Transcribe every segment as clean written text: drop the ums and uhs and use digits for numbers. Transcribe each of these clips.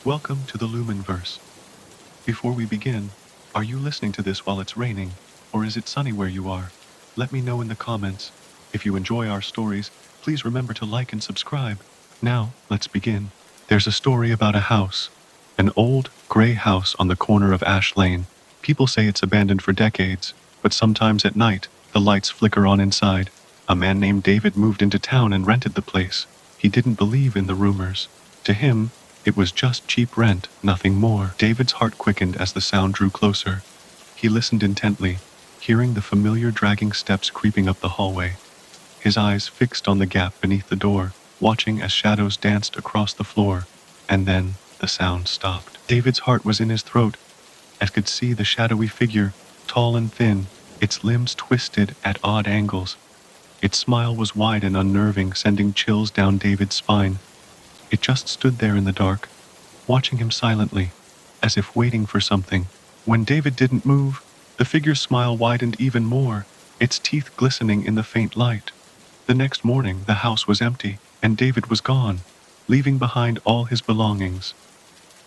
Welcome to the Lumenverse. Before we begin, are you listening to this while it's raining, or is it sunny where you are? Let me know in the comments. If you enjoy our stories, please remember to like and subscribe. Now, let's begin. There's a story about a house. An old, gray house on the corner of Ash Lane. People say it's abandoned for decades, but sometimes at night, the lights flicker on inside. A man named David moved into town and rented the place. He didn't believe in the rumors. To him, it was just cheap rent, nothing more. David's heart quickened as the sound drew closer. He listened intently, hearing the familiar dragging steps creeping up the hallway. His eyes fixed on the gap beneath the door, watching as shadows danced across the floor. And then, the sound stopped. David's heart was in his throat, as could see the shadowy figure, tall and thin, its limbs twisted at odd angles. Its smile was wide and unnerving, sending chills down David's spine. It just stood there in the dark, watching him silently, as if waiting for something. When David didn't move, the figure's smile widened even more, its teeth glistening in the faint light. The next morning, the house was empty, and David was gone, leaving behind all his belongings.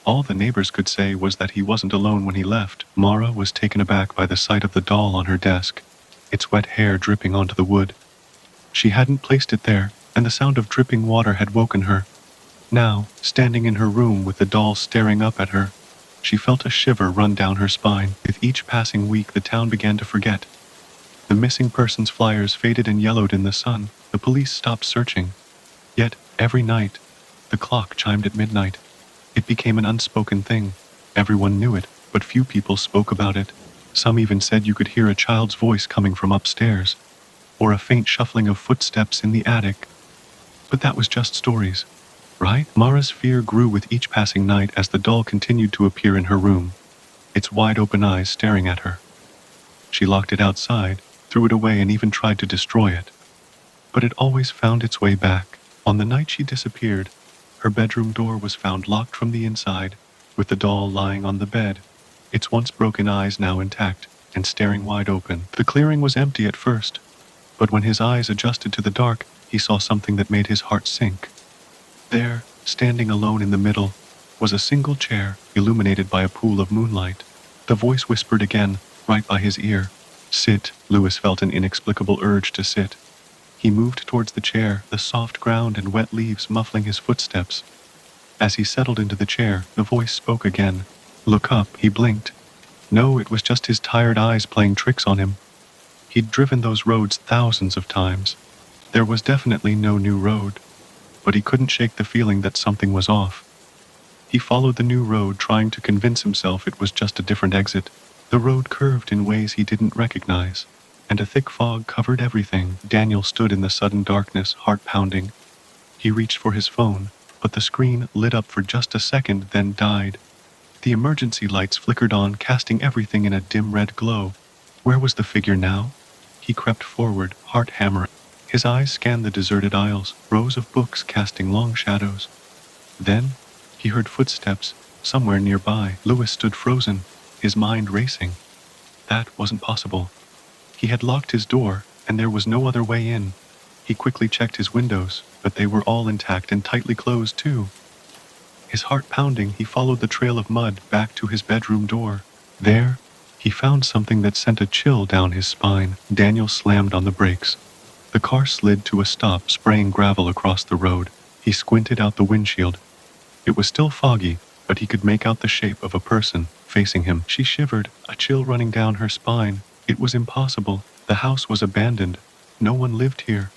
All the neighbors could say was that he wasn't alone when he left. Mara was taken aback by the sight of the doll on her desk, its wet hair dripping onto the wood. She hadn't placed it there, and the sound of dripping water had woken her. Now, standing in her room with the doll staring up at her, she felt a shiver run down her spine. With each passing week, the town began to forget. The missing persons flyers faded and yellowed in the sun. The police stopped searching. Yet, every night, the clock chimed at midnight. It became an unspoken thing. Everyone knew it, but few people spoke about it. Some even said you could hear a child's voice coming from upstairs, or a faint shuffling of footsteps in the attic. But that was just stories. Right? Mara's fear grew with each passing night as the doll continued to appear in her room, its wide-open eyes staring at her. She locked it outside, threw it away, and even tried to destroy it. But it always found its way back. On the night she disappeared, her bedroom door was found locked from the inside, with the doll lying on the bed, its once broken eyes now intact and staring wide open. The clearing was empty at first, but when his eyes adjusted to the dark, he saw something that made his heart sink. There, standing alone in the middle, was a single chair illuminated by a pool of moonlight. The voice whispered again, right by his ear. "Sit." Lewis felt an inexplicable urge to sit. He moved towards the chair, the soft ground and wet leaves muffling his footsteps. As he settled into the chair, the voice spoke again. "Look up." He blinked. No, it was just his tired eyes playing tricks on him. He'd driven those roads thousands of times. There was definitely no new road, but he couldn't shake the feeling that something was off. He followed the new road, trying to convince himself it was just a different exit. The road curved in ways he didn't recognize, and a thick fog covered everything. Daniel stood in the sudden darkness, heart pounding. He reached for his phone, but the screen lit up for just a second, then died. The emergency lights flickered on, casting everything in a dim red glow. Where was the figure now? He crept forward, heart hammering. His eyes scanned the deserted aisles, rows of books casting long shadows. Then, he heard footsteps somewhere nearby. Lewis stood frozen, his mind racing. That wasn't possible. He had locked his door, and there was no other way in. He quickly checked his windows, but they were all intact and tightly closed too. His heart pounding, he followed the trail of mud back to his bedroom door. There, he found something that sent a chill down his spine. Daniel slammed on the brakes. The car slid to a stop, spraying gravel across the road. He squinted out the windshield. It was still foggy, but he could make out the shape of a person facing him. She shivered, a chill running down her spine. It was impossible. The house was abandoned. No one lived here.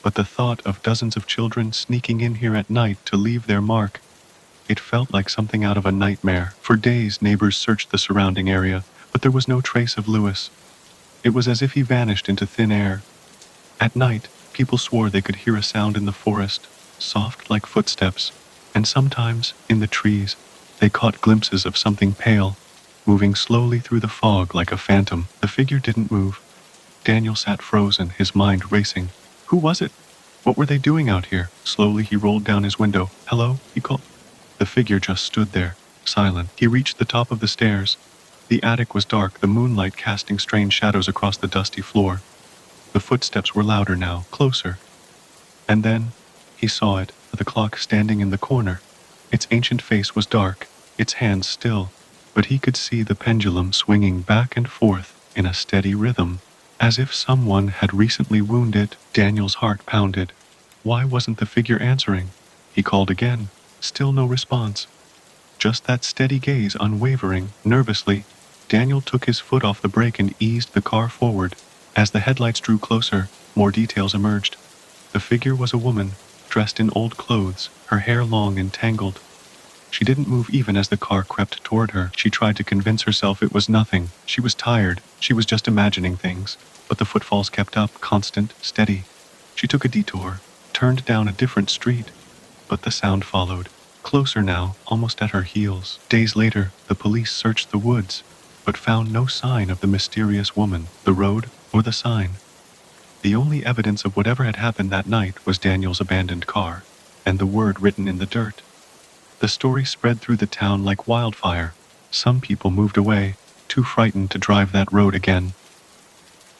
But the thought of dozens of children sneaking in here at night to leave their mark, it felt like something out of a nightmare. For days, neighbors searched the surrounding area, but there was no trace of Lewis. It was as if he vanished into thin air. At night, people swore they could hear a sound in the forest, soft like footsteps, and sometimes, in the trees, they caught glimpses of something pale, moving slowly through the fog like a phantom. The figure didn't move. Daniel sat frozen, his mind racing. Who was it? What were they doing out here? Slowly he rolled down his window. "Hello?" he called. The figure just stood there, silent. He reached the top of the stairs. The attic was dark, the moonlight casting strange shadows across the dusty floor. The footsteps were louder now, closer. And then, he saw it, the clock standing in the corner. Its ancient face was dark, its hands still, but he could see the pendulum swinging back and forth in a steady rhythm, as if someone had recently wounded. Daniel's heart pounded. Why wasn't the figure answering? He called again. Still no response. Just that steady gaze, unwavering. Nervously, Daniel took his foot off the brake and eased the car forward. As the headlights drew closer, more details emerged. The figure was a woman, dressed in old clothes, her hair long and tangled. She didn't move even as the car crept toward her. She tried to convince herself it was nothing. She was tired. She was just imagining things. But the footfalls kept up, constant, steady. She took a detour, turned down a different street. But the sound followed. Closer now, almost at her heels. Days later, the police searched the woods, but found no sign of the mysterious woman, the road, or the sign. The only evidence of whatever had happened that night was Daniel's abandoned car, and the word written in the dirt. The story spread through the town like wildfire. Some people moved away, too frightened to drive that road again.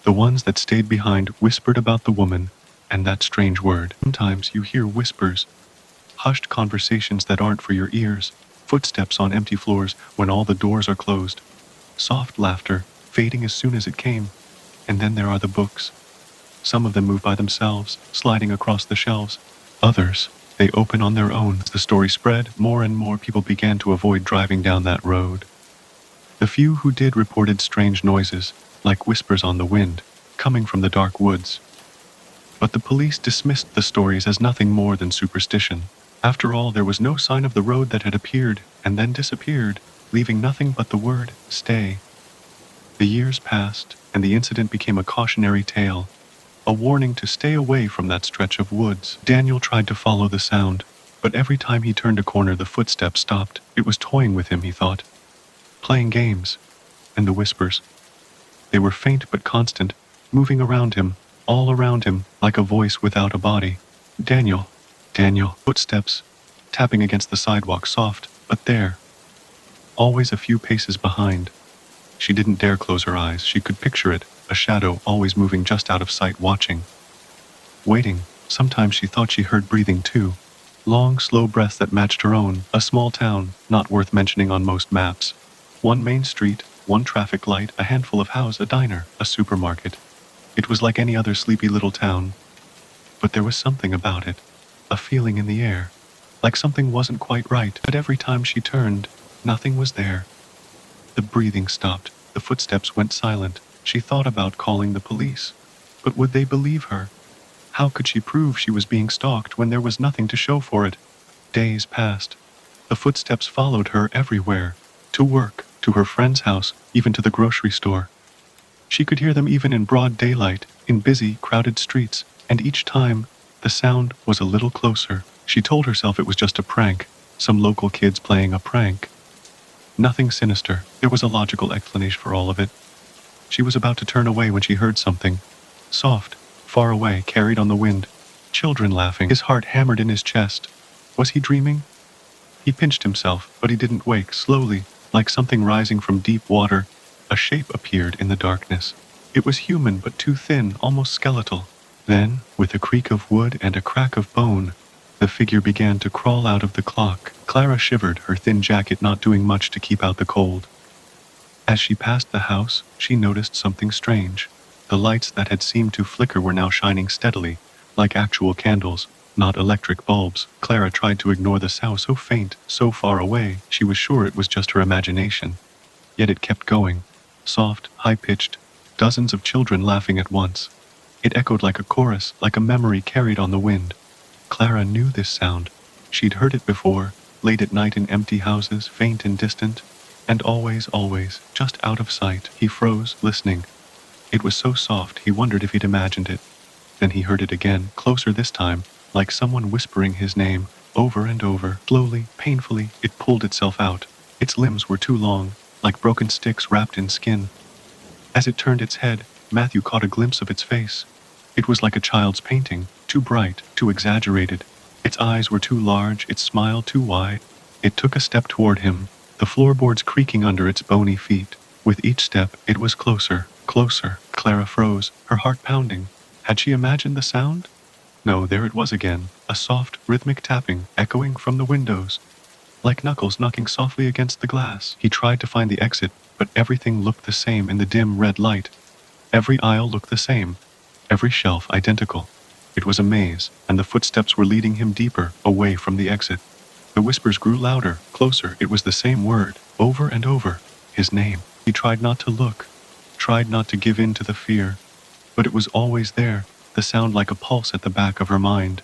The ones that stayed behind whispered about the woman and that strange word. Sometimes you hear whispers, hushed conversations that aren't for your ears, footsteps on empty floors when all the doors are closed, soft laughter fading as soon as it came. And then there are the books. Some of them move by themselves, sliding across the shelves. Others, they open on their own. As the story spread, more and more people began to avoid driving down that road. The few who did reported strange noises, like whispers on the wind, coming from the dark woods. But the police dismissed the stories as nothing more than superstition. After all, there was no sign of the road that had appeared and then disappeared, leaving nothing but the word, stay. The years passed, and the incident became a cautionary tale, a warning to stay away from that stretch of woods. Daniel tried to follow the sound, but every time he turned a corner the footsteps stopped. It was toying with him, he thought. Playing games. And the whispers. They were faint but constant, moving around him, all around him, like a voice without a body. Daniel. Daniel. Footsteps, tapping against the sidewalk, soft, but there. Always a few paces behind. She didn't dare close her eyes. She could picture it, a shadow always moving just out of sight, watching. Waiting. Sometimes she thought she heard breathing too. Long, slow breaths that matched her own. A small town, not worth mentioning on most maps. One main street, one traffic light, a handful of houses, a diner, a supermarket. It was like any other sleepy little town. But there was something about it. A feeling in the air. Like something wasn't quite right. But every time she turned, nothing was there. The breathing stopped. The footsteps went silent. She thought about calling the police. But would they believe her? How could she prove she was being stalked when there was nothing to show for it? Days passed. The footsteps followed her everywhere. To work, to her friend's house, even to the grocery store. She could hear them even in broad daylight, in busy, crowded streets, and each time, the sound was a little closer. She told herself it was just a prank, some local kids playing a prank. Nothing sinister. There was a logical explanation for all of it. She was about to turn away when she heard something. Soft, far away, carried on the wind. Children laughing. His heart hammered in his chest. Was he dreaming? He pinched himself, but he didn't wake. Slowly, like something rising from deep water, a shape appeared in the darkness. It was human, but too thin, almost skeletal. Then, with a creak of wood and a crack of bone, the figure began to crawl out of the clock. Clara shivered, her thin jacket not doing much to keep out the cold. As she passed the house, she noticed something strange. The lights that had seemed to flicker were now shining steadily, like actual candles, not electric bulbs. Clara tried to ignore the sound, so faint, so far away. She was sure it was just her imagination. Yet it kept going. Soft, high-pitched, dozens of children laughing at once. It echoed like a chorus, like a memory carried on the wind. Clara knew this sound. She'd heard it before, late at night in empty houses, faint and distant, and always, just out of sight. He froze, listening. It was so soft, he wondered if he'd imagined it. Then he heard it again, closer this time, like someone whispering his name, over and over. Slowly, painfully, it pulled itself out. Its limbs were too long, like broken sticks wrapped in skin. As it turned its head, Matthew caught a glimpse of its face. It was like a child's painting, too bright, too exaggerated. Its eyes were too large, its smile too wide. It took a step toward him, the floorboards creaking under its bony feet. With each step, it was closer, closer. Clara froze, her heart pounding. Had she imagined the sound? No, there it was again, a soft, rhythmic tapping, echoing from the windows. like knuckles knocking softly against the glass. He tried to find the exit, but everything looked the same in the dim red light. Every aisle looked the same, every shelf identical. It was a maze, and the footsteps were leading him deeper, away from the exit. The whispers grew louder, closer. It was the same word, over and over. His name. He tried not to look, tried not to give in to the fear, but it was always there, the sound like a pulse at the back of her mind.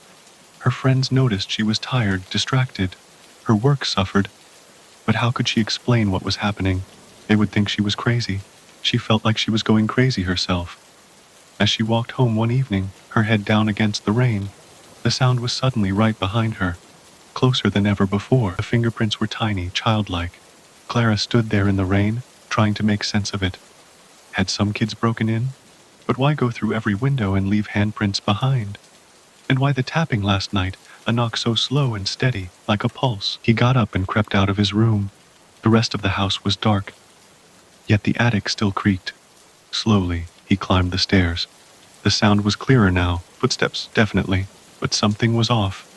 Her friends noticed she was tired, distracted. Her work suffered, but how could she explain what was happening? They would think she was crazy. She felt like she was going crazy herself. As she walked home one evening, her head down against the rain, the sound was suddenly right behind her, closer than ever before. The fingerprints were tiny, childlike. Clara stood there in the rain, trying to make sense of it. Had some kids broken in? But why go through every window and leave handprints behind? And why the tapping last night, a knock so slow and steady, like a pulse? He got up and crept out of his room. The rest of the house was dark, yet the attic still creaked. Slowly, he climbed the stairs. The sound was clearer now, footsteps, definitely, but something was off.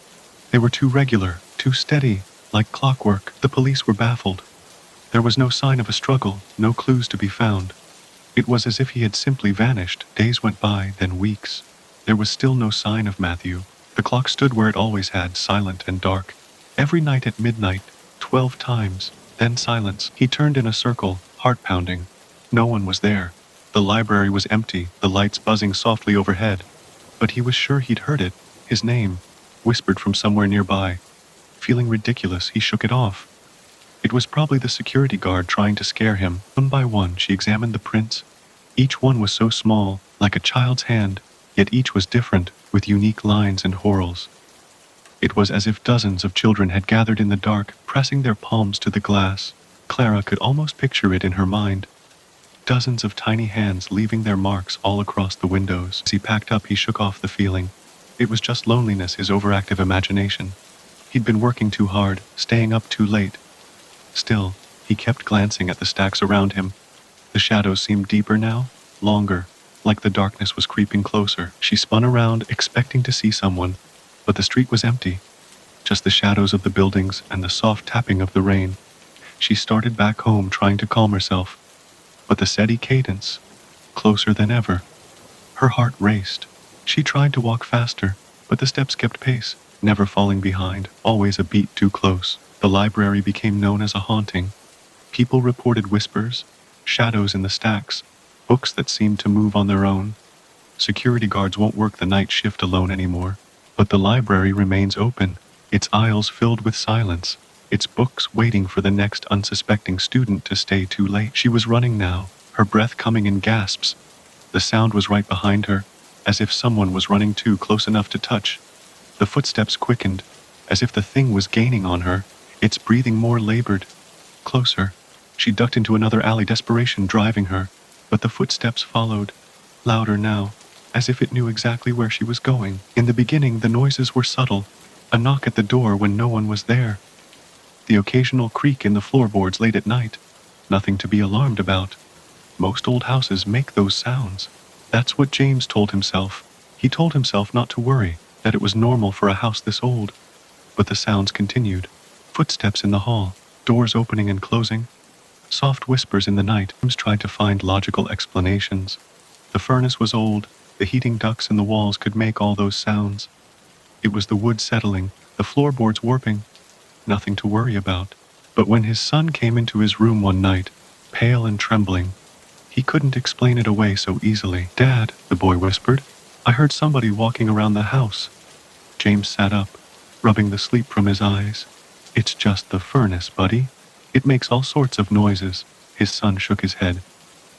They were too regular, too steady, like clockwork. The police were baffled. There was no sign of a struggle, no clues to be found. It was as if he had simply vanished. Days went by, then weeks. There was still no sign of Matthew. The clock stood where it always had, silent and dark. Every night at midnight, 12 times, then silence. He turned in a circle, heart pounding. No one was there. The library was empty, the lights buzzing softly overhead. But he was sure he'd heard it, his name, whispered from somewhere nearby. Feeling ridiculous, he shook it off. It was probably the security guard trying to scare him. One by one, she examined the prints. Each one was so small, like a child's hand, yet each was different, with unique lines and whorls. It was as if dozens of children had gathered in the dark, pressing their palms to the glass. Clara could almost picture it in her mind. Dozens of tiny hands leaving their marks all across the windows. As he packed up, he shook off the feeling. It was just loneliness, his overactive imagination. He'd been working too hard, staying up too late. Still, he kept glancing at the stacks around him. The shadows seemed deeper now, longer, like the darkness was creeping closer. She spun around, expecting to see someone, but the street was empty. Just the shadows of the buildings and the soft tapping of the rain. She started back home, trying to calm herself. But the steady cadence, closer than ever. Her heart raced. She tried to walk faster, but the steps kept pace, never falling behind, always a beat too close. The library became known as a haunting. People reported whispers, shadows in the stacks, books that seemed to move on their own. Security guards won't work the night shift alone anymore. But the library remains open, its aisles filled with silence, its books waiting for the next unsuspecting student to stay too late. She was running now, her breath coming in gasps. The sound was right behind her, as if someone was running too close enough to touch. The footsteps quickened, as if the thing was gaining on her, its breathing more labored. Closer. She ducked into another alley, desperation driving her, but the footsteps followed, louder now, as if it knew exactly where she was going. In the beginning, the noises were subtle, a knock at the door when no one was there. The occasional creak in the floorboards late at night, nothing to be alarmed about. Most old houses make those sounds. That's what James told himself. He told himself not to worry, that it was normal for a house this old. But the sounds continued. Footsteps in the hall, doors opening and closing, soft whispers in the night. James tried to find logical explanations. The furnace was old, the heating ducts in the walls could make all those sounds. It was the wood settling, the floorboards warping. Nothing to worry about. But when his son came into his room one night, pale and trembling, he couldn't explain it away so easily. "Dad," the boy whispered, "I heard somebody walking around the house." James sat up, rubbing the sleep from his eyes. "It's just the furnace, buddy. It makes all sorts of noises." His son shook his head.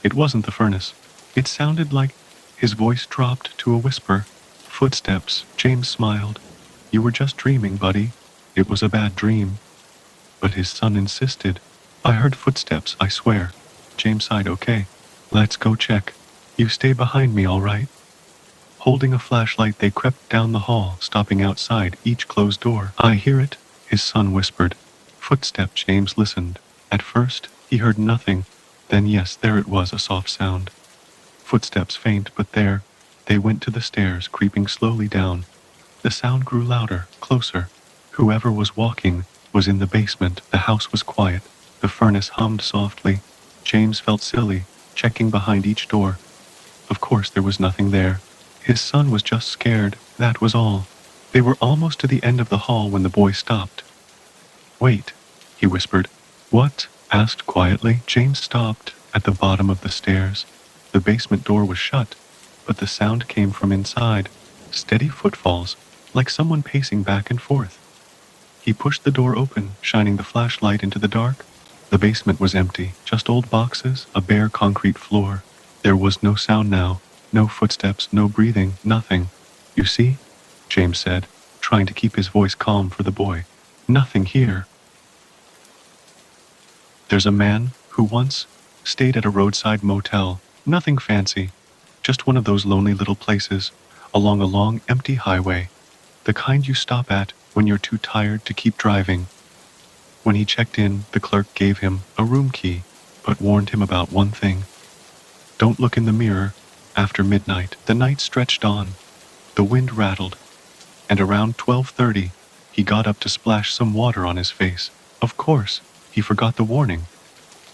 "It wasn't the furnace. It sounded like..." His voice dropped to a whisper. "Footsteps." James smiled. "You were just dreaming, buddy. It was a bad dream." But his son insisted. "I heard footsteps, I swear." James sighed. "Okay. Let's go check. You stay behind me, all right?" Holding a flashlight, they crept down the hall, stopping outside each closed door. "I hear it," his son whispered. Footsteps. James listened. At first, he heard nothing. Then yes, there it was, a soft sound. Footsteps, faint, but there. They went to the stairs, creeping slowly down. The sound grew louder, closer. Whoever was walking, was in the basement. The house was quiet. The furnace hummed softly. James felt silly, checking behind each door. Of course there was nothing there. His son was just scared, that was all. They were almost to the end of the hall when the boy stopped. Wait, he whispered. What? Asked quietly. James stopped at the bottom of the stairs. The basement door was shut, but the sound came from inside. Steady footfalls, like someone pacing back and forth. He pushed the door open, shining the flashlight into the dark. The basement was empty, just old boxes, a bare concrete floor. There was no sound now, no footsteps, no breathing, nothing. You see? James said, trying to keep his voice calm for the boy. Nothing here. There's a man who once stayed at a roadside motel. Nothing fancy, just one of those lonely little places along a long, empty highway. The kind you stop at when you're too tired to keep driving. When he checked in, the clerk gave him a room key, but warned him about one thing. Don't look in the mirror after midnight. The night stretched on. The wind rattled, and around 12:30, he got up to splash some water on his face. Of course, he forgot the warning.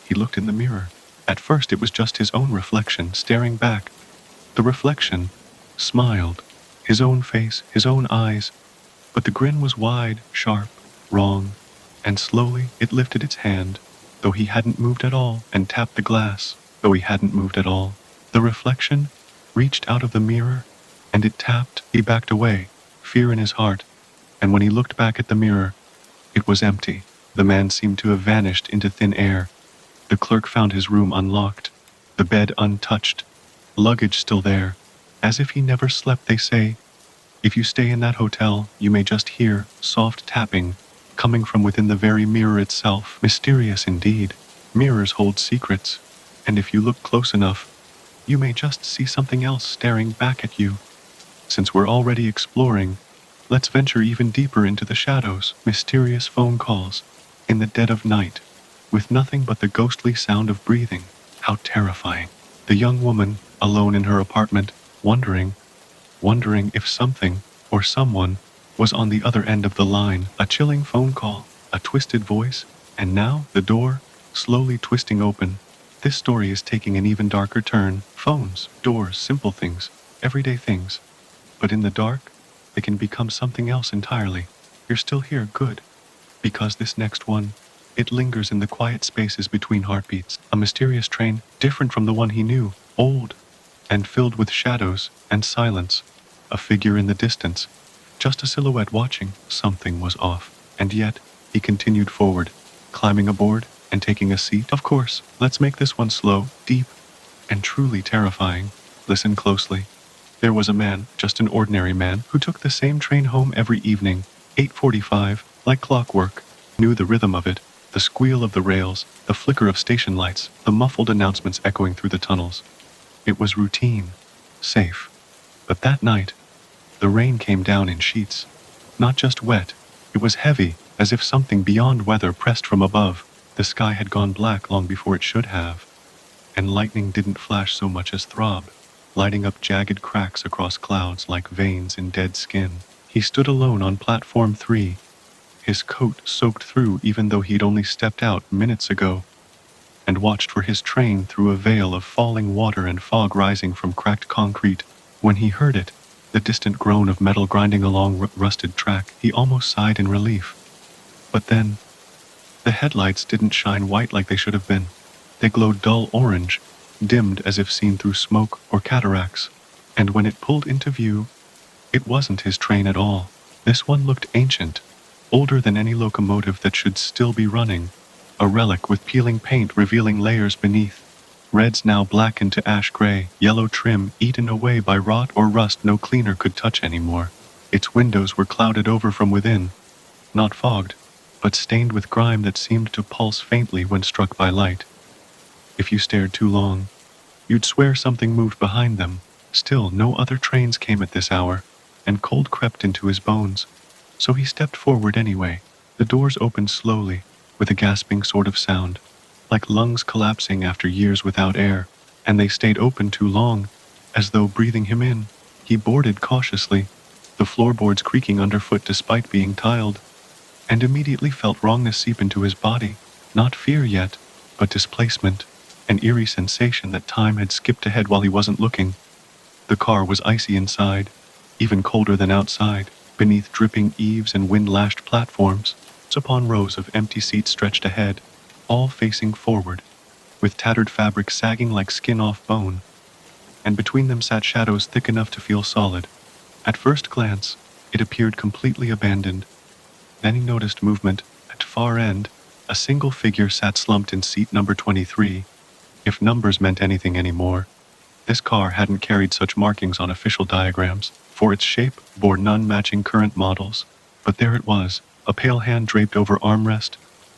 He looked in the mirror. At first it was just his own reflection staring back. The reflection smiled. His own face, his own eyes. But the grin was wide, sharp, wrong, and slowly it lifted its hand, though he hadn't moved at all, and tapped the glass, though he hadn't moved at all. The reflection reached out of the mirror, and it tapped. He backed away, fear in his heart, and when he looked back at the mirror, it was empty. The man seemed to have vanished into thin air. The clerk found his room unlocked, the bed untouched, luggage still there, as if he never slept. They say, if you stay in that hotel, you may just hear soft tapping coming from within the very mirror itself. Mysterious indeed. Mirrors hold secrets, and if you look close enough, you may just see something else staring back at you. Since we're already exploring, let's venture even deeper into the shadows. Mysterious phone calls in the dead of night, with nothing but the ghostly sound of breathing. How terrifying. The young woman, alone in her apartment, wondering if something or someone was on the other end of the line. A chilling phone call, a twisted voice, and now the door, slowly twisting open. This story is taking an even darker turn. Phones, doors, simple things, everyday things. But in the dark, they can become something else entirely. You're still here, good. Because this next one, it lingers in the quiet spaces between heartbeats. A mysterious train, different from the one he knew, old, and filled with shadows and silence. A figure in the distance, just a silhouette watching. Something was off. And yet, he continued forward, climbing aboard and taking a seat. Of course, let's make this one slow, deep, and truly terrifying. Listen closely. There was a man, just an ordinary man, who took the same train home every evening, 8:45, like clockwork. Knew the rhythm of it, the squeal of the rails, the flicker of station lights, the muffled announcements echoing through the tunnels. It was routine, safe. But that night, the rain came down in sheets. Not just wet, it was heavy, as if something beyond weather pressed from above. The sky had gone black long before it should have, and lightning didn't flash so much as throb, lighting up jagged cracks across clouds like veins in dead skin. He stood alone on platform 3, his coat soaked through even though he'd only stepped out minutes ago, and watched for his train through a veil of falling water and fog rising from cracked concrete. When he heard it, the distant groan of metal grinding along rusted track, he almost sighed in relief. But then, the headlights didn't shine white like they should have been. They glowed dull orange, dimmed as if seen through smoke or cataracts. And when it pulled into view, it wasn't his train at all. This one looked ancient, older than any locomotive that should still be running, a relic with peeling paint revealing layers beneath. Reds now blackened to ash gray, yellow trim eaten away by rot or rust no cleaner could touch anymore. Its windows were clouded over from within, not fogged, but stained with grime that seemed to pulse faintly when struck by light. If you stared too long, you'd swear something moved behind them. Still, no other trains came at this hour, and cold crept into his bones. So he stepped forward anyway. The doors opened slowly, with a gasping sort of sound, like lungs collapsing after years without air, and they stayed open too long, as though breathing him in. He boarded cautiously, the floorboards creaking underfoot despite being tiled. and immediately felt wrongness seep into his body. Not fear yet, but displacement, an eerie sensation that time had skipped ahead while he wasn't looking. The car was icy inside, even colder than outside, beneath dripping eaves and wind-lashed platforms. Upon rows of empty seats stretched ahead, all facing forward, with tattered fabric sagging like skin off bone, and between them sat shadows thick enough to feel solid. At first glance, it appeared completely abandoned. Then he noticed movement. At far end, a single figure sat slumped in seat number 23. If numbers meant anything anymore, this car hadn't carried such markings on official diagrams, for its shape bore none matching current models. But there it was, a pale hand draped over armrest,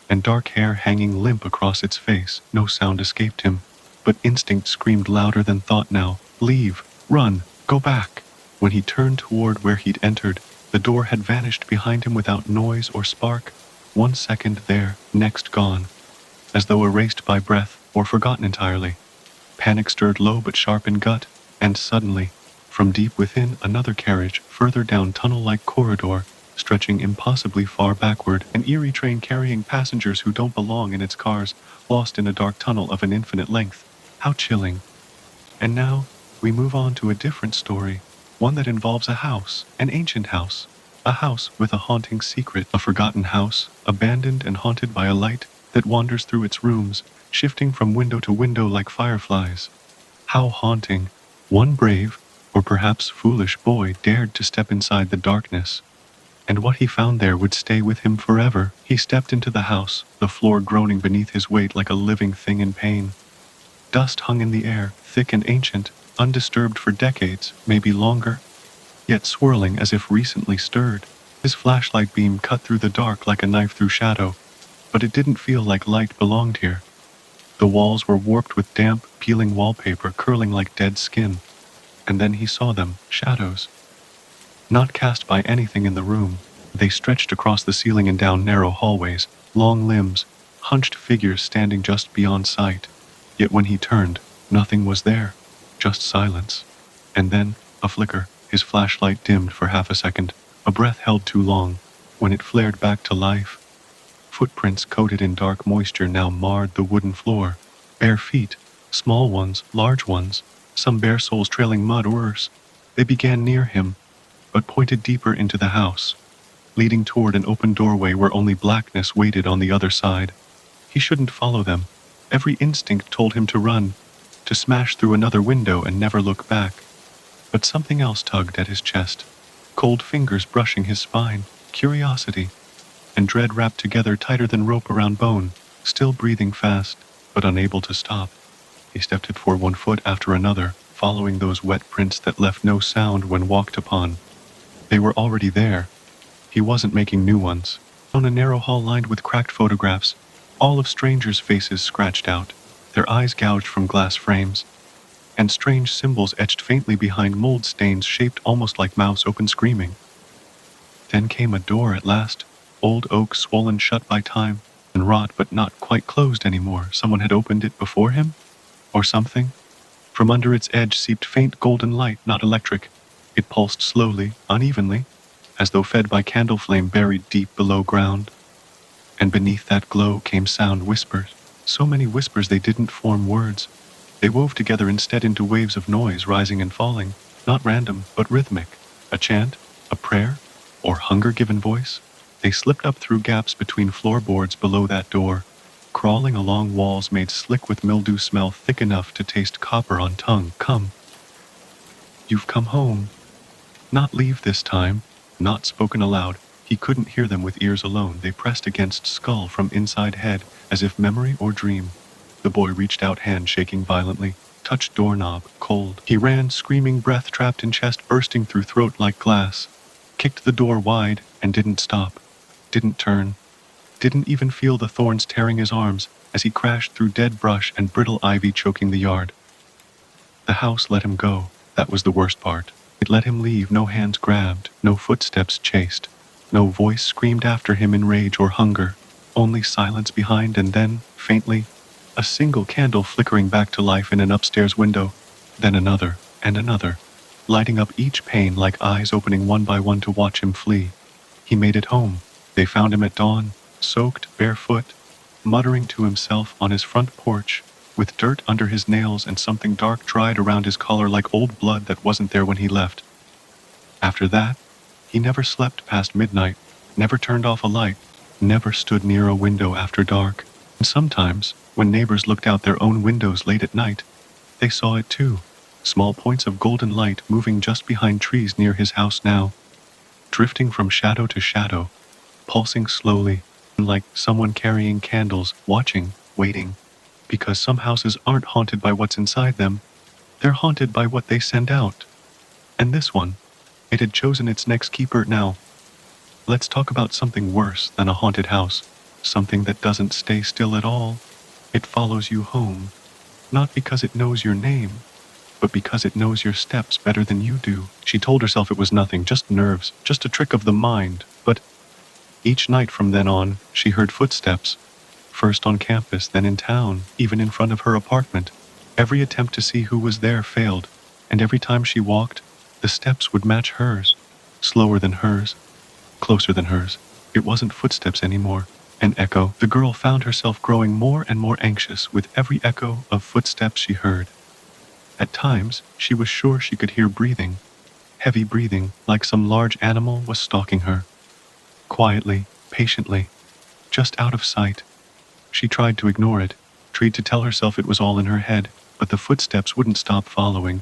and dark hair hanging limp across its face. No sound escaped him, but instinct screamed louder than thought now. Leave, run, go back. When he turned toward where he'd entered, the door had vanished behind him without noise or spark. 1 second there, next gone, as though erased by breath or forgotten entirely. Panic stirred low but sharp in gut, and suddenly, from deep within another carriage, further down tunnel-like corridor, stretching impossibly far backward, an eerie train carrying passengers who don't belong in its cars, lost in a dark tunnel of an infinite length. How chilling. And now, we move on to a different story, one that involves a house, an ancient house, a house with a haunting secret, a forgotten house, abandoned and haunted by a light that wanders through its rooms, shifting from window to window like fireflies. How haunting. One brave, or perhaps foolish boy dared to step inside the darkness, and what he found there would stay with him forever. He stepped into the house, the floor groaning beneath his weight like a living thing in pain. Dust hung in the air, thick and ancient, undisturbed for decades, maybe longer, yet swirling as if recently stirred. His flashlight beam cut through the dark like a knife through shadow, but it didn't feel like light belonged here. The walls were warped with damp, peeling wallpaper curling like dead skin. And then he saw them, shadows. Not cast by anything in the room, they stretched across the ceiling and down narrow hallways, long limbs, hunched figures standing just beyond sight. Yet when he turned, nothing was there, just silence. And then, a flicker, his flashlight dimmed for half a second, a breath held too long. When it flared back to life, footprints coated in dark moisture now marred the wooden floor. Bare feet, small ones, large ones, some bare soles trailing mud or worse. They began near him, but pointed deeper into the house, leading toward an open doorway where only blackness waited on the other side. He shouldn't follow them. Every instinct told him to run, to smash through another window and never look back. But something else tugged at his chest, cold fingers brushing his spine, curiosity, and dread wrapped together tighter than rope around bone. Still breathing fast, but unable to stop, he stepped it for 1 foot after another, following those wet prints that left no sound when walked upon. They were already there. He wasn't making new ones. On a narrow hall lined with cracked photographs, all of strangers' faces scratched out, their eyes gouged from glass frames, and strange symbols etched faintly behind mold stains shaped almost like mouths open screaming. Then came a door at last, old oak swollen shut by time, and rot but not quite closed anymore. Someone had opened it before him? Or something? From under its edge seeped faint golden light, not electric. It pulsed slowly, unevenly, as though fed by candle flame buried deep below ground. And beneath that glow came sound, whispers. So many whispers they didn't form words. They wove together instead into waves of noise rising and falling, not random, but rhythmic. A chant, a prayer, or hunger-given voice. They slipped up through gaps between floorboards below that door, crawling along walls made slick with mildew smell thick enough to taste copper on tongue. Come. You've come home. Not leave this time, not spoken aloud. He couldn't hear them with ears alone. They pressed against skull from inside head, as if memory or dream. The boy reached out, hand shaking violently, touched doorknob, cold. He ran, screaming, breath trapped in chest bursting through throat like glass. Kicked the door wide, and didn't stop. Didn't turn. Didn't even feel the thorns tearing his arms as he crashed through dead brush and brittle ivy choking the yard. The house let him go. That was the worst part. It let him leave. No hands grabbed, no footsteps chased, no voice screamed after him in rage or hunger. Only silence behind, and then, faintly, a single candle flickering back to life in an upstairs window, then another, and another, lighting up each pane like eyes opening one by one to watch him flee. He made it home. They found him at dawn, soaked, barefoot, muttering to himself on his front porch, with dirt under his nails and something dark dried around his collar like old blood that wasn't there when he left. After that, he never slept past midnight, never turned off a light, never stood near a window after dark. And sometimes, when neighbors looked out their own windows late at night, they saw it too. Small points of golden light moving just behind trees near his house now, drifting from shadow to shadow, pulsing slowly, like someone carrying candles, watching, waiting. Because some houses aren't haunted by what's inside them, they're haunted by what they send out. And this one, it had chosen its next keeper now. Let's talk about something worse than a haunted house, something that doesn't stay still at all. It follows you home, not because it knows your name, but because it knows your steps better than you do. She told herself it was nothing, just nerves, just a trick of the mind, but each night from then on, she heard footsteps, first on campus, then in town, even in front of her apartment. Every attempt to see who was there failed, and every time she walked, the steps would match hers, slower than hers, closer than hers. It wasn't footsteps anymore, an echo. The girl found herself growing more and more anxious with every echo of footsteps she heard. At times, she was sure she could hear breathing, heavy breathing, like some large animal was stalking her. Quietly, patiently, just out of sight. She tried to ignore it, tried to tell herself it was all in her head, but the footsteps wouldn't stop following.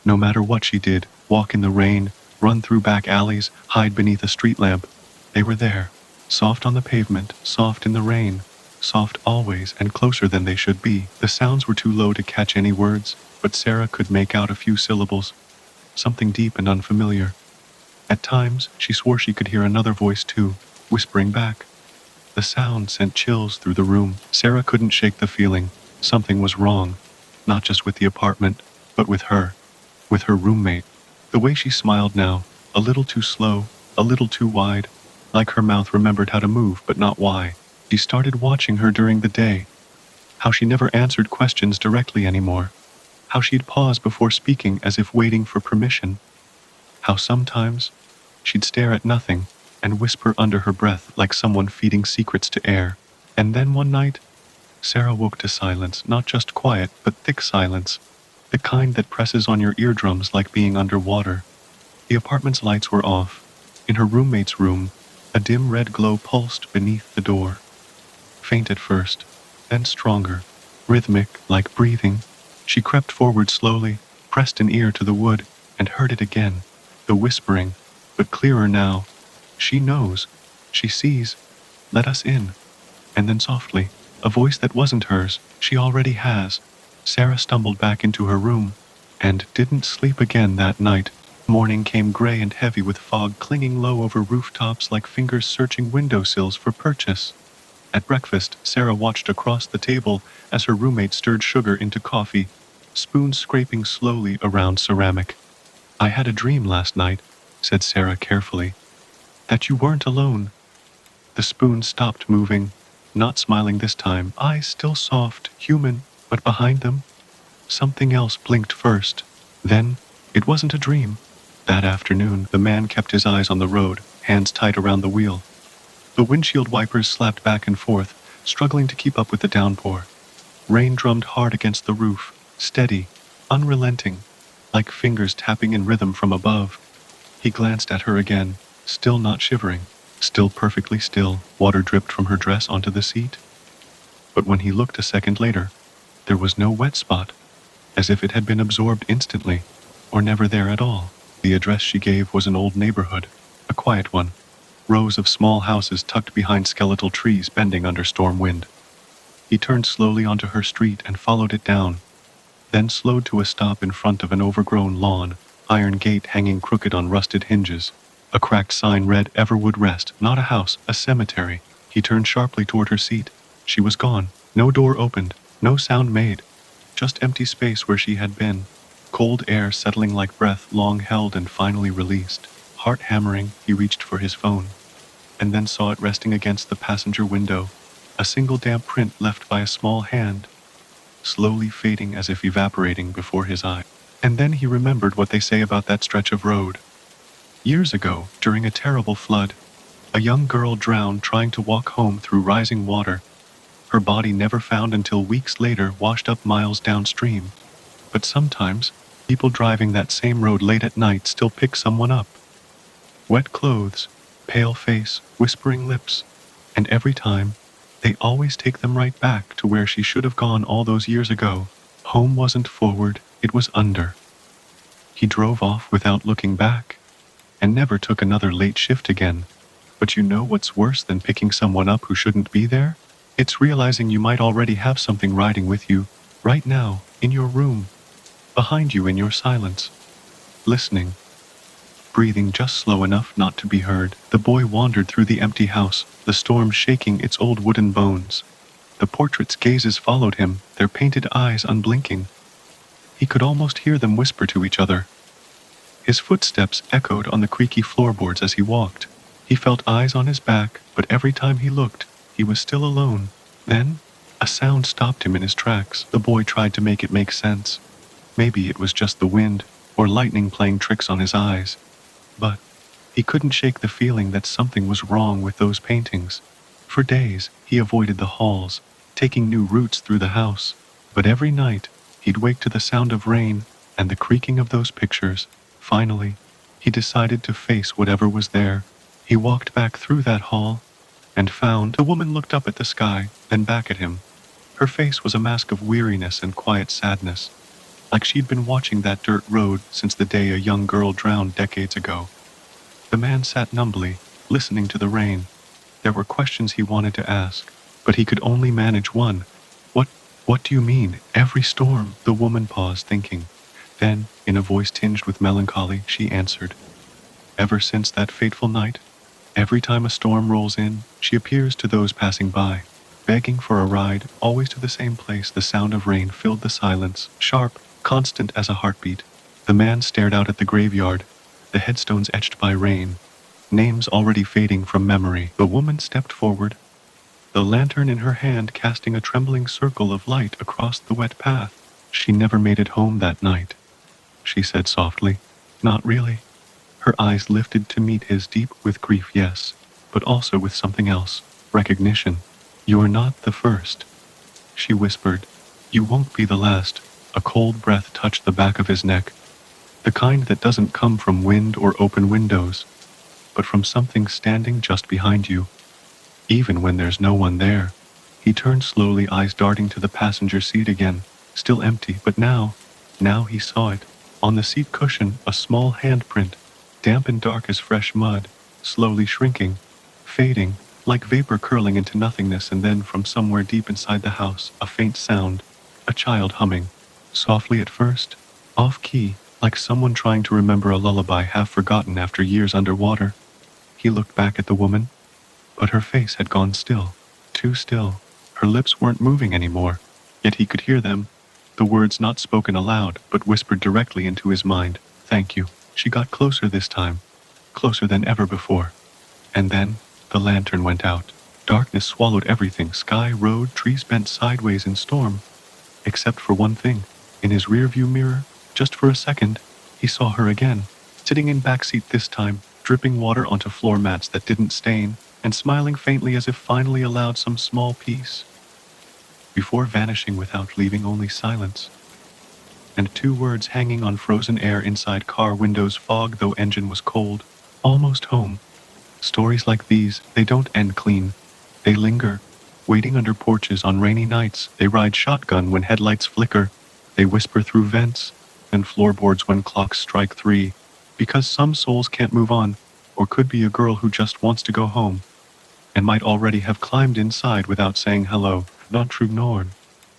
No matter what she did, walk in the rain, run through back alleys, hide beneath a street lamp, they were there, soft on the pavement, soft in the rain, soft always and closer than they should be. The sounds were too low to catch any words, but Sarah could make out a few syllables, something deep and unfamiliar. At times, she swore she could hear another voice too, whispering back. The sound sent chills through the room. Sarah couldn't shake the feeling. Something was wrong, not just with the apartment, but with her roommate. The way she smiled now, a little too slow, a little too wide, like her mouth remembered how to move but not why. She started watching her during the day, how she never answered questions directly anymore, how she'd pause before speaking as if waiting for permission, how sometimes she'd stare at nothing and whisper under her breath like someone feeding secrets to air. And then one night, Sarah woke to silence, not just quiet, but thick silence, the kind that presses on your eardrums like being underwater. The apartment's lights were off. In her roommate's room, a dim red glow pulsed beneath the door. Faint at first, then stronger, rhythmic, like breathing. She crept forward slowly, pressed an ear to the wood, and heard it again. The whispering, but clearer now. She knows. She sees. Let us in. And then softly, a voice that wasn't hers, she already has. Sarah stumbled back into her room, and didn't sleep again that night. Morning came gray and heavy with fog clinging low over rooftops like fingers searching windowsills for purchase. At breakfast, Sarah watched across the table as her roommate stirred sugar into coffee, spoons scraping slowly around ceramic. I had a dream last night, said Sarah carefully, that you weren't alone. The spoon stopped moving, not smiling this time, eyes still soft, human, but behind them, something else blinked first. Then, it wasn't a dream. That afternoon, the man kept his eyes on the road, hands tight around the wheel. The windshield wipers slapped back and forth, struggling to keep up with the downpour. Rain drummed hard against the roof, steady, unrelenting, like fingers tapping in rhythm from above. He glanced at her again, still not shivering, still perfectly still. Water dripped from her dress onto the seat. But when he looked a second later, there was no wet spot, as if it had been absorbed instantly, or never there at all. The address she gave was an old neighborhood, a quiet one, rows of small houses tucked behind skeletal trees bending under storm wind. He turned slowly onto her street and followed it down, then slowed to a stop in front of an overgrown lawn, iron gate hanging crooked on rusted hinges. A cracked sign read Everwood Rest, not a house, a cemetery. He turned sharply toward her seat. She was gone. No door opened, no sound made, just empty space where she had been. Cold air settling like breath long held and finally released. Heart hammering, he reached for his phone, and then saw it resting against the passenger window, a single damp print left by a small hand, slowly fading as if evaporating before his eye. And then he remembered what they say about that stretch of road. Years ago, during a terrible flood, A young girl drowned trying to walk home through rising water. Her body never found until weeks later, washed up miles downstream. But sometimes, people driving that same road late at night still pick someone up. Wet clothes, pale face, whispering lips. And every time, they always take them right back to where she should have gone all those years ago. Home wasn't forward, it was under. He drove off without looking back, and never took another late shift again. But you know what's worse than picking someone up who shouldn't be there? It's realizing you might already have something riding with you, right now, in your room, behind you in your silence, listening, breathing just slow enough not to be heard. The boy wandered through the empty house, the storm shaking its old wooden bones. The portrait's gazes followed him, their painted eyes unblinking. He could almost hear them whisper to each other. His footsteps echoed on the creaky floorboards as he walked. He felt eyes on his back, but every time he looked, he was still alone. Then, a sound stopped him in his tracks. The boy tried to make it make sense. Maybe it was just the wind, or lightning playing tricks on his eyes. But he couldn't shake the feeling that something was wrong with those paintings. For days, he avoided the halls, taking new routes through the house. But every night, he'd wake to the sound of rain and the creaking of those pictures. Finally, he decided to face whatever was there. He walked back through that hall and found the woman looked up at the sky, then back at him. Her face was a mask of weariness and quiet sadness, like she'd been watching that dirt road since the day a young girl drowned decades ago. The man sat numbly, listening to the rain. There were questions he wanted to ask, but he could only manage one. What do you mean, every storm? The woman paused, thinking. Then, in a voice tinged with melancholy, she answered. Ever since that fateful night, every time a storm rolls in, she appears to those passing by, begging for a ride, always to the same place. The sound of rain filled the silence, sharp, constant as a heartbeat. The man stared out at the graveyard, the headstones etched by rain, names already fading from memory. The woman stepped forward, the lantern in her hand casting a trembling circle of light across the wet path. She never made it home that night, she said softly. Not really. Her eyes lifted to meet his, deep with grief, yes, but also with something else, recognition. You're not the first, she whispered. You won't be the last. A cold breath touched the back of his neck, the kind that doesn't come from wind or open windows, but from something standing just behind you, even when there's no one there. He turned slowly, eyes darting to the passenger seat again, still empty, but now he saw it. On the seat cushion, a small handprint, damp and dark as fresh mud, slowly shrinking, fading, like vapor curling into nothingness. And then from somewhere deep inside the house, a faint sound, a child humming, softly at first, off-key, like someone trying to remember a lullaby half forgotten after years underwater. He looked back at the woman, but her face had gone still, too still. Her lips weren't moving anymore, yet he could hear them, the words not spoken aloud, but whispered directly into his mind. Thank you. She got closer this time, closer than ever before. And then, the lantern went out. Darkness swallowed everything, sky, road, trees bent sideways in storm. Except for one thing. In his rearview mirror, just for a second, he saw her again, sitting in backseat this time, dripping water onto floor mats that didn't stain, and smiling faintly as if finally allowed some small peace, before vanishing without leaving only silence. And two words hanging on frozen air inside car windows, fog though engine was cold, almost home. Stories like these, they don't end clean. They linger, waiting under porches on rainy nights. They ride shotgun when headlights flicker. They whisper through vents and floorboards when clocks strike 3. Because some souls can't move on, or could be a girl who just wants to go home, and might already have climbed inside without saying hello. Not true Norn.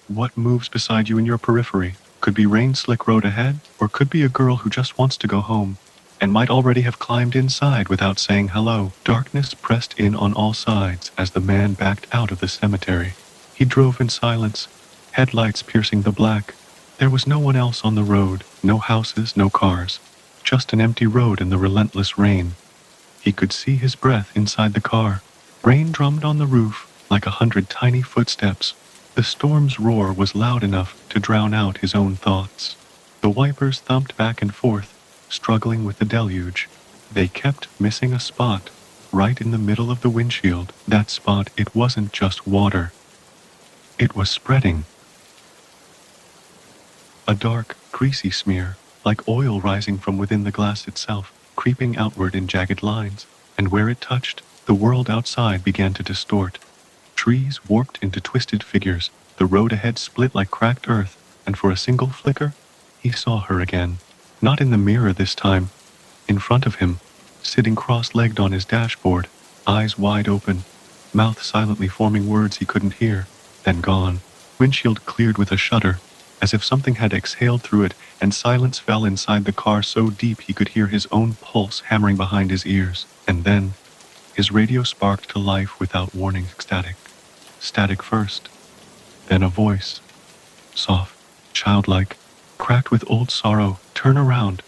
What moves beside you in your periphery? Could be rain slick road ahead, or could be a girl who just wants to go home, and might already have climbed inside without saying hello. Darkness pressed in on all sides as the man backed out of the cemetery. He drove in silence, headlights piercing the black. There was no one else on the road, no houses, no cars, just an empty road in the relentless rain. He could see his breath inside the car. Rain drummed on the roof like 100 tiny footsteps. The storm's roar was loud enough to drown out his own thoughts. The wipers thumped back and forth, struggling with the deluge. They kept missing a spot. right in the middle of the windshield. That spot, it wasn't just water. It was spreading. A dark, greasy smear, like oil rising from within the glass itself, creeping outward in jagged lines, and where it touched, the world outside began to distort. Trees warped into twisted figures, the road ahead split like cracked earth, and for a single flicker, he saw her again. Not in the mirror this time, in front of him, sitting cross-legged on his dashboard, eyes wide open, mouth silently forming words he couldn't hear, then gone. Windshield cleared with a shudder, as if something had exhaled through it, and silence fell inside the car so deep he could hear his own pulse hammering behind his ears. And then, his radio sparked to life without warning. Static. Static first, then a voice, soft, childlike, cracked with old sorrow. Turn around.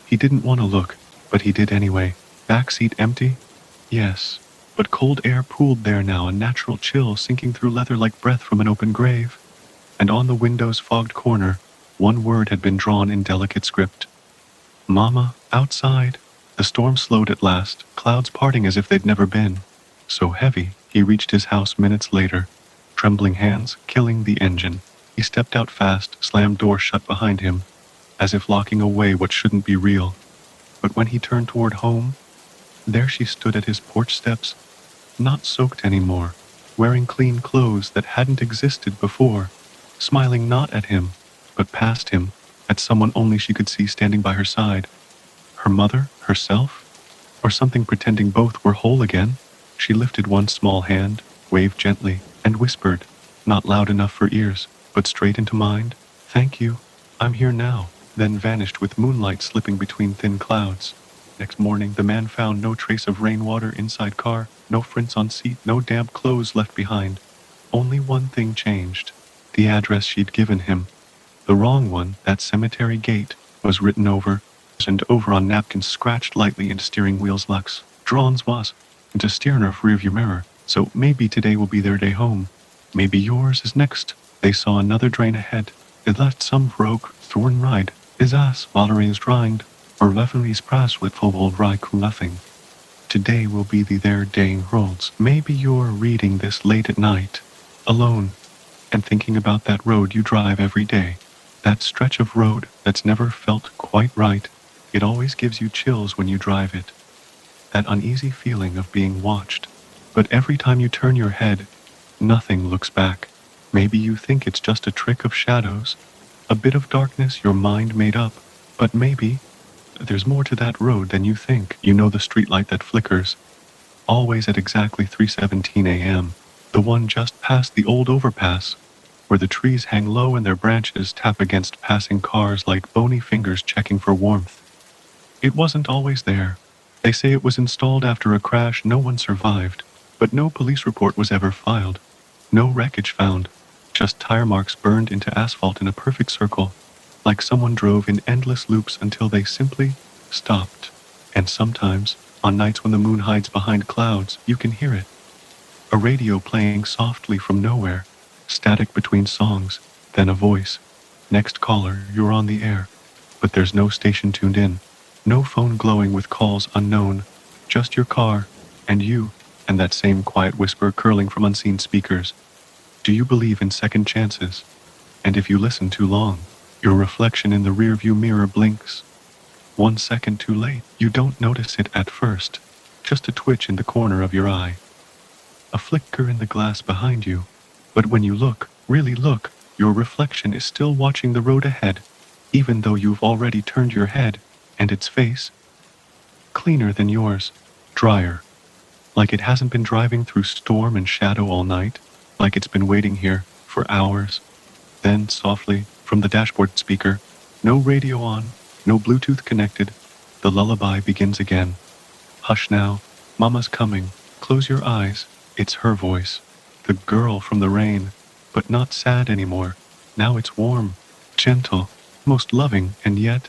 He didn't want to look, but he did anyway. Backseat empty? Yes. But cold air pooled there now, a natural chill sinking through leather like breath from an open grave. And on the window's fogged corner, one word had been drawn in delicate script. Mama, outside. The storm slowed at last, clouds parting as if they'd never been. So heavy, he reached his house minutes later, trembling hands killing the engine. He stepped out fast, slammed door shut behind him, as if locking away what shouldn't be real. But when he turned toward home, there she stood at his porch steps, not soaked anymore, wearing clean clothes that hadn't existed before, smiling not at him, but past him, at someone only she could see standing by her side. Her mother, herself, or something pretending both were whole again. She lifted one small hand, waved gently, and whispered, not loud enough for ears, but straight into mind, "Thank you, I'm here now," then vanished with moonlight slipping between thin clouds. Next morning, the man found no trace of rainwater inside car, no prints on seat, no damp clothes left behind. Only one thing changed. The address she'd given him. The wrong one, that cemetery gate, was written over and over on napkins scratched lightly into steering wheel's lux. Drawn's was, into steer in her rearview mirror, so maybe today will be their day home. Maybe yours is next. They saw another drain ahead. It left some broke, thorn ride. Is as Valerie drying, or Leveries press with full ride nothing. Today will be their day rolls. Maybe you're reading this late at night, alone, and thinking about that road you drive every day. That stretch of road that's never felt quite right. It always gives you chills when you drive it. That uneasy feeling of being watched. But every time you turn your head, nothing looks back. Maybe you think it's just a trick of shadows, a bit of darkness your mind made up. But maybe there's more to that road than you think. You know the streetlight that flickers, always at exactly 3:17 a.m. The one just past the old overpass, where the trees hang low and their branches tap against passing cars like bony fingers checking for warmth. It wasn't always there. They say it was installed after a crash no one survived, but no police report was ever filed. No wreckage found, just tire marks burned into asphalt in a perfect circle, like someone drove in endless loops until they simply stopped. And sometimes, on nights when the moon hides behind clouds, you can hear it. A radio playing softly from nowhere, static between songs, then a voice. Next caller, you're on the air. But there's no station tuned in. No phone glowing with calls unknown, just your car, and you, and that same quiet whisper curling from unseen speakers. Do you believe in second chances? And if you listen too long, your reflection in the rearview mirror blinks. 1 second too late, you don't notice it at first, just a twitch in the corner of your eye. A flicker in the glass behind you, but when you look, really look, your reflection is still watching the road ahead, even though you've already turned your head. And its face, cleaner than yours, drier, like it hasn't been driving through storm and shadow all night, like it's been waiting here for hours. Then, softly, from the dashboard speaker, no radio on, no Bluetooth connected, the lullaby begins again. Hush now, Mama's coming, close your eyes, it's her voice, the girl from the rain, but not sad anymore. Now it's warm, gentle, most loving, and yet,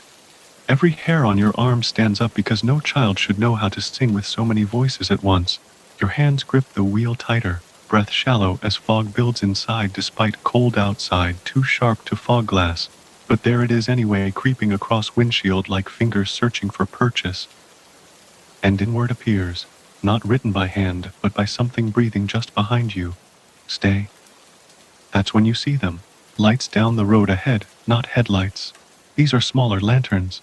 every hair on your arm stands up because no child should know how to sing with so many voices at once. Your hands grip the wheel tighter, breath shallow as fog builds inside despite cold outside too sharp to fog glass. But there it is anyway, creeping across windshield like fingers searching for purchase. And inward appears, not written by hand, but by something breathing just behind you. Stay. That's when you see them. Lights down the road ahead, not headlights. These are smaller lanterns,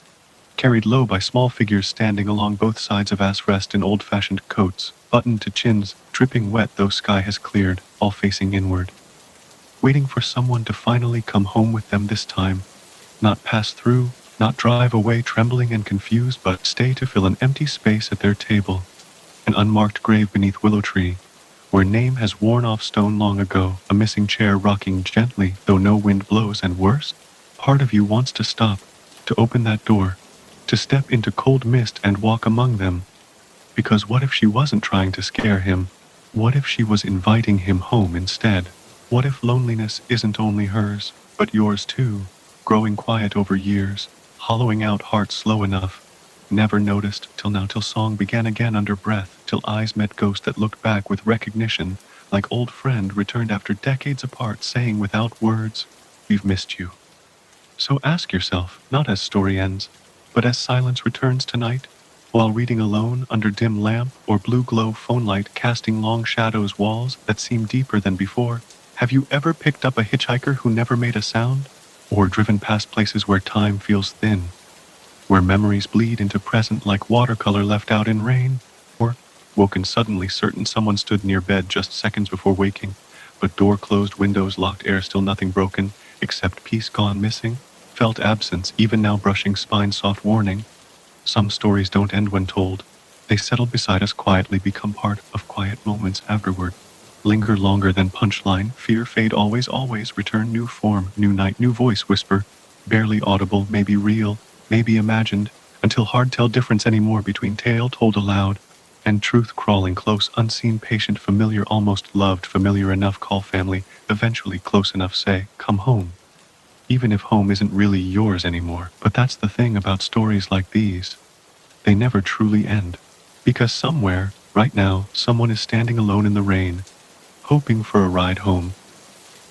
carried low by small figures standing along both sides of asrest in old-fashioned coats, buttoned to chins, dripping wet though sky has cleared, all facing inward. Waiting for someone to finally come home with them this time. Not pass through, not drive away trembling and confused, but stay to fill an empty space at their table. An unmarked grave beneath willow tree, where name has worn off stone long ago, a missing chair rocking gently, though no wind blows, and worse, part of you wants to stop, to open that door, to step into cold mist and walk among them. Because what if she wasn't trying to scare him? What if she was inviting him home instead? What if loneliness isn't only hers, but yours too, growing quiet over years, hollowing out hearts slow enough, never noticed till now, till song began again under breath, till eyes met ghost that looked back with recognition, like old friend returned after decades apart, saying without words, "We've missed you." So ask yourself, not as story ends, but as silence returns tonight, while reading alone under dim lamp or blue glow phone light casting long shadows walls that seem deeper than before, have you ever picked up a hitchhiker who never made a sound? Or driven past places where time feels thin, where memories bleed into present like watercolor left out in rain? Or woken suddenly certain someone stood near bed just seconds before waking, but door closed, windows locked, air still, nothing broken, except peace gone missing? Felt absence, even now brushing spine, soft warning. Some stories don't end when told. They settle beside us quietly, become part of quiet moments afterward. Linger longer than punchline, fear, fade, always, always, return, new form, new night, new voice, whisper, barely audible, maybe real, maybe imagined, until hard tell difference anymore between tale told aloud and truth crawling close, unseen, patient, familiar, almost loved, familiar enough, call family, eventually close enough, say, come home. Even if home isn't really yours anymore. But that's the thing about stories like these. They never truly end. Because somewhere, right now, someone is standing alone in the rain, hoping for a ride home,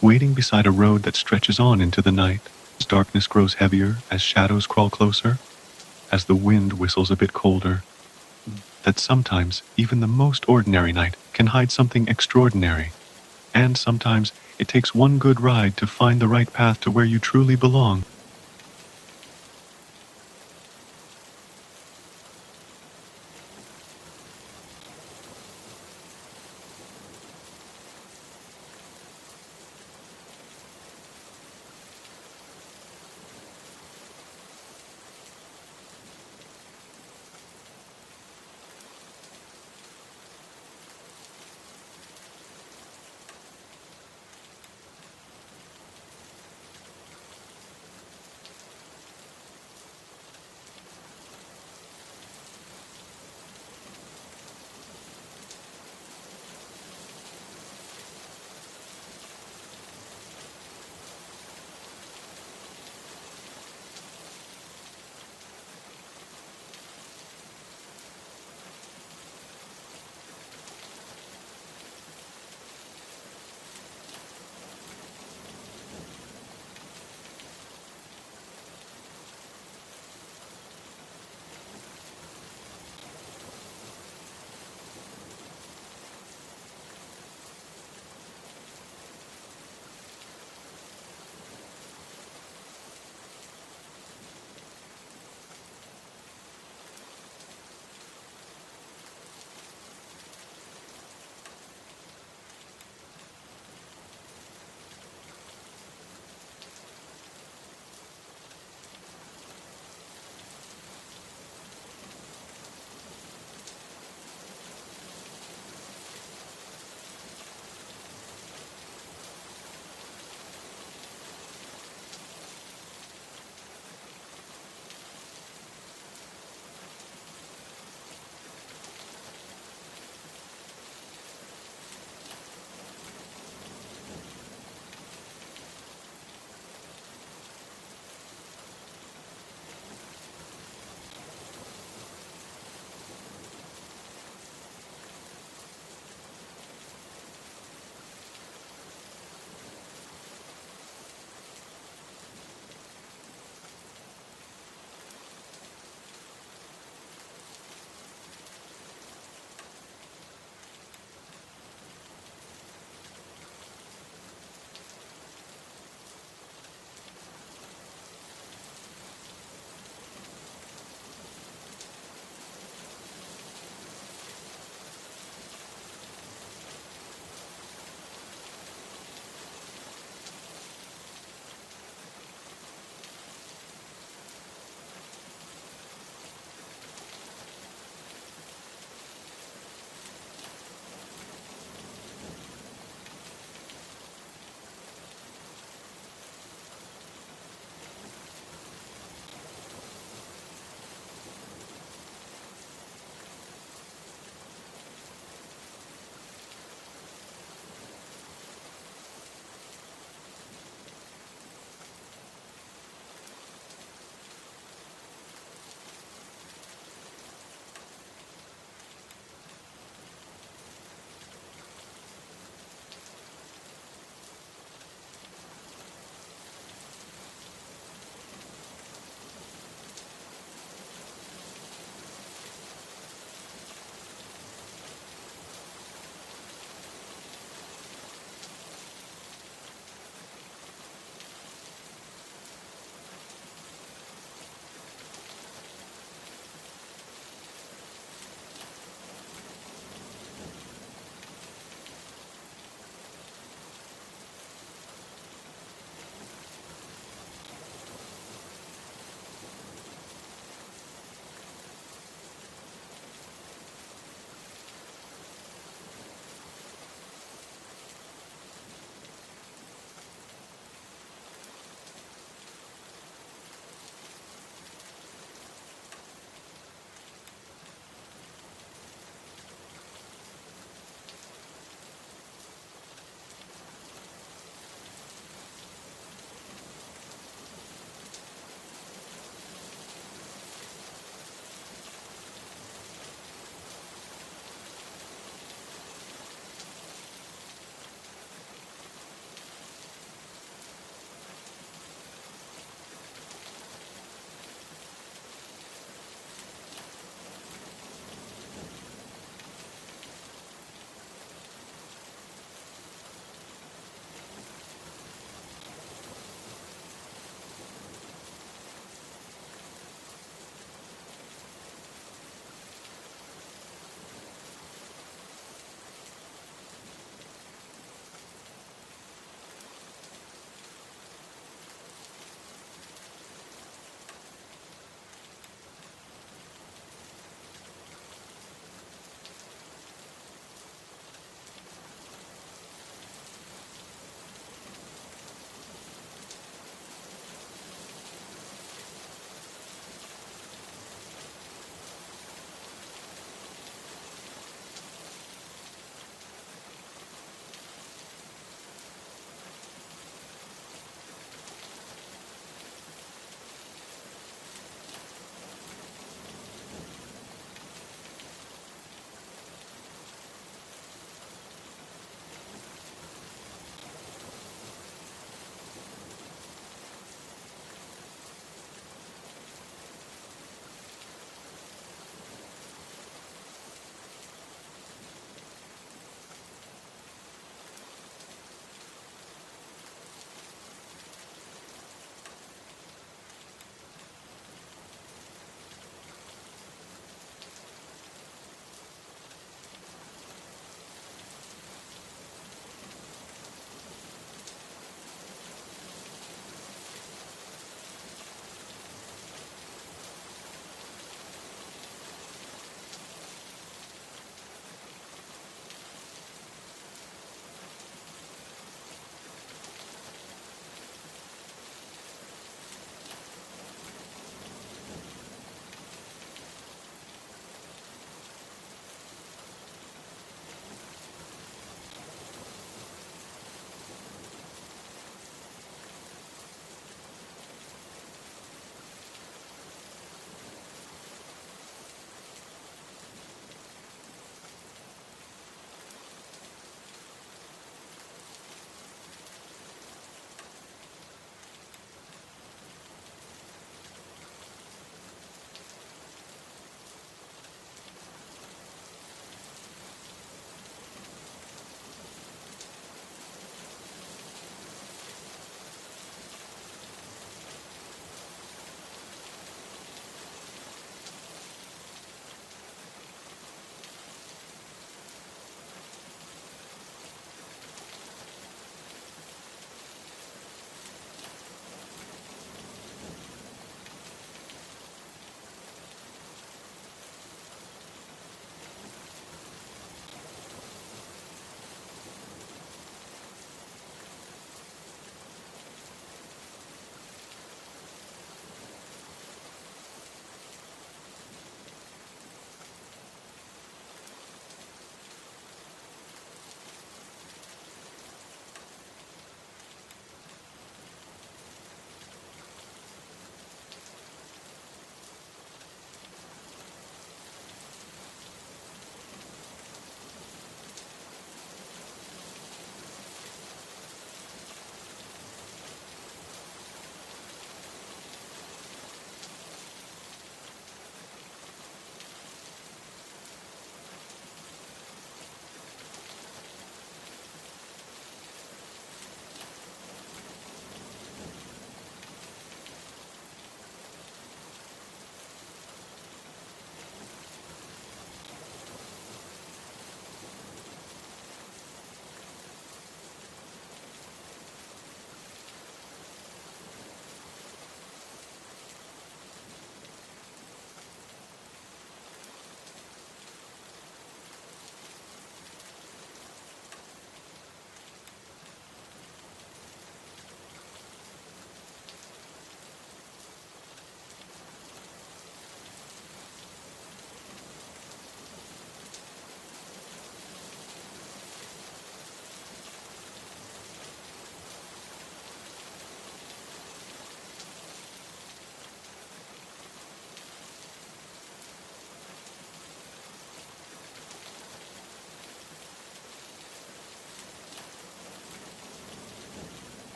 waiting beside a road that stretches on into the night, as darkness grows heavier, as shadows crawl closer, as the wind whistles a bit colder, that sometimes even the most ordinary night can hide something extraordinary. And sometimes it takes one good ride to find the right path to where you truly belong.